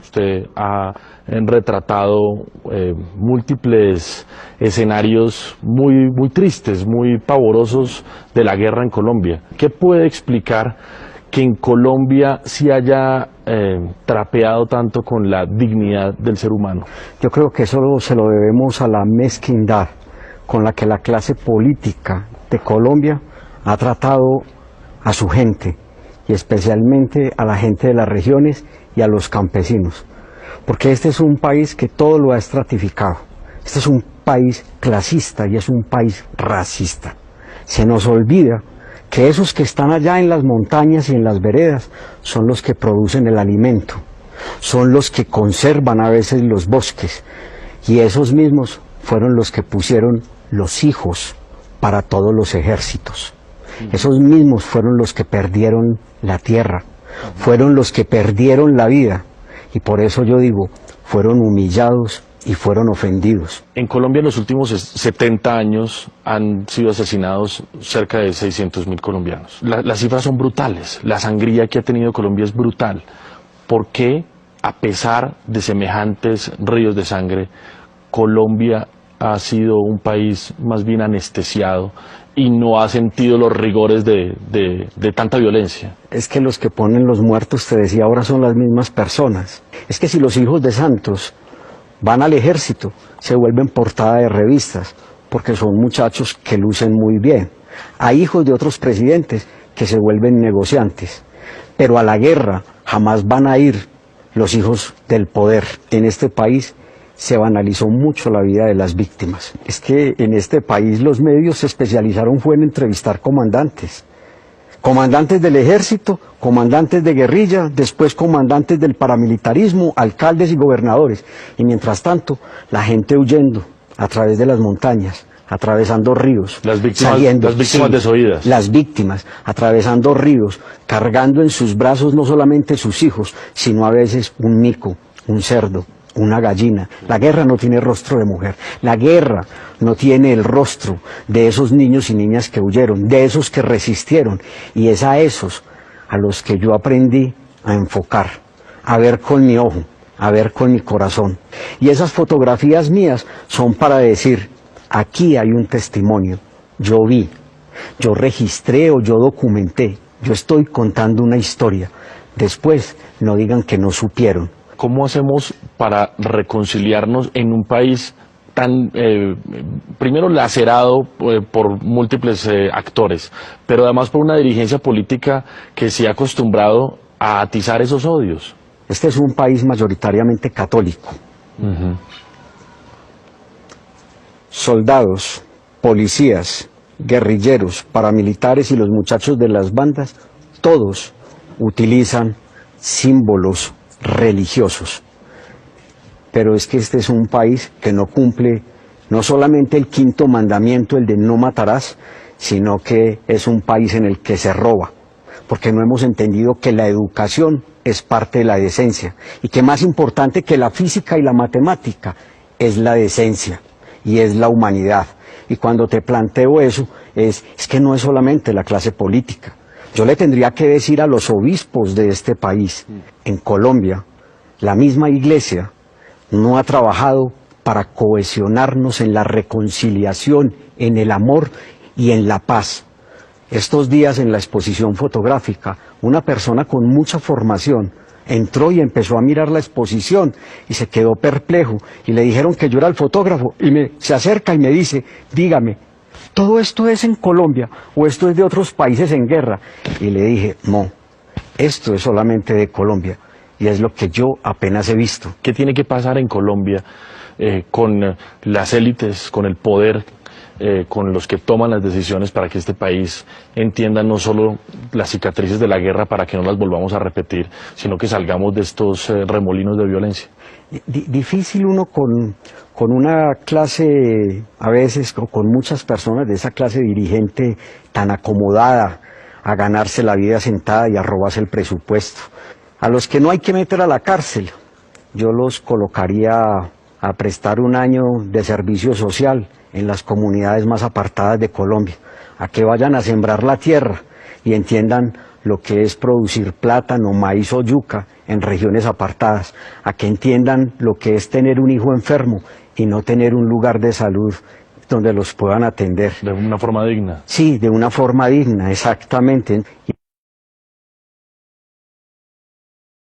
Usted ha retratado múltiples escenarios muy tristes, muy pavorosos de la guerra en Colombia. ¿Qué puede explicar que en Colombia sí haya trapeado tanto con la dignidad del ser humano? Yo creo que eso se lo debemos a la mezquindad con la que la clase política de Colombia ha tratado a su gente, y especialmente a la gente de las regiones y a los campesinos, porque este es un país que todo lo ha estratificado. Este es un país clasista y es un país racista. Se nos olvida que esos que están allá en las montañas y en las veredas son los que producen el alimento, son los que conservan a veces los bosques, y esos mismos fueron los que pusieron los hijos para todos los ejércitos. Esos mismos fueron los que perdieron la tierra, fueron los que perdieron la vida, y por eso yo digo, fueron humillados y fueron ofendidos. En Colombia en los últimos 70 años han sido asesinados cerca de 600.000 colombianos. Las cifras son brutales, la sangría que ha tenido Colombia es brutal. ¿Por qué, a pesar de semejantes ríos de sangre, Colombia ha sido un país más bien anestesiado y no ha sentido los rigores de tanta violencia? Es que los que ponen los muertos, te decía, ahora son las mismas personas. Es que si los hijos de Santos van al ejército, se vuelven portada de revistas, porque son muchachos que lucen muy bien. Hay hijos de otros presidentes que se vuelven negociantes, pero a la guerra jamás van a ir los hijos del poder. En este país se banalizó mucho la vida de las víctimas. Es que en este país los medios se especializaron fue en entrevistar comandantes. Comandantes del ejército, comandantes de guerrilla, después comandantes del paramilitarismo, alcaldes y gobernadores. Y mientras tanto, la gente huyendo a través de las montañas, atravesando ríos, las víctimas sí, desoídas. Las víctimas, atravesando ríos, cargando en sus brazos no solamente sus hijos, sino a veces un mico, un cerdo, una gallina. La guerra no tiene rostro de mujer, la guerra no tiene el rostro de esos niños y niñas que huyeron, de esos que resistieron, y es a esos a los que yo aprendí a enfocar, a ver con mi ojo, a ver con mi corazón. Y esas fotografías mías son para decir, aquí hay un testimonio, yo vi, yo registré o yo documenté, yo estoy contando una historia. Después no digan que no supieron. ¿Cómo hacemos para reconciliarnos en un país tan, primero lacerado por múltiples actores, pero además por una dirigencia política que se ha acostumbrado a atizar esos odios? Este es un país mayoritariamente católico. Soldados, policías, guerrilleros, paramilitares y los muchachos de las bandas, todos utilizan símbolos religiosos. Pero es que este es un país que no cumple no solamente el quinto mandamiento, el de no matarás, sino que es un país en el que se roba, porque no hemos entendido que la educación es parte de la decencia, y que más importante que la física y la matemática es la decencia y es la humanidad. Y cuando te planteo eso, es que no es solamente la clase política. Yo le tendría que decir a los obispos de este país, en Colombia, la misma iglesia no ha trabajado para cohesionarnos en la reconciliación, en el amor y en la paz. Estos días en la exposición fotográfica, una persona con mucha formación entró y empezó a mirar la exposición y se quedó perplejo, y le dijeron que yo era el fotógrafo, y se acerca y me dice, dígame, ¿todo esto es en Colombia o esto es de otros países en guerra? Y le dije, no, esto es solamente de Colombia, y es lo que yo apenas he visto. ¿Qué tiene que pasar en Colombia con las élites, con el poder, con los que toman las decisiones para que este país entienda no solo las cicatrices de la guerra para que no las volvamos a repetir, sino que salgamos de estos remolinos de violencia? Difícil uno con una clase, a veces con muchas personas de esa clase dirigente tan acomodada a ganarse la vida sentada y a robarse el presupuesto. A los que no hay que meter a la cárcel, yo los colocaría a prestar un año de servicio social en las comunidades más apartadas de Colombia, a que vayan a sembrar la tierra y entiendan lo que es producir plátano, maíz o yuca en regiones apartadas, a que entiendan lo que es tener un hijo enfermo y no tener un lugar de salud donde los puedan atender. De una forma digna. Sí, de una forma digna, exactamente.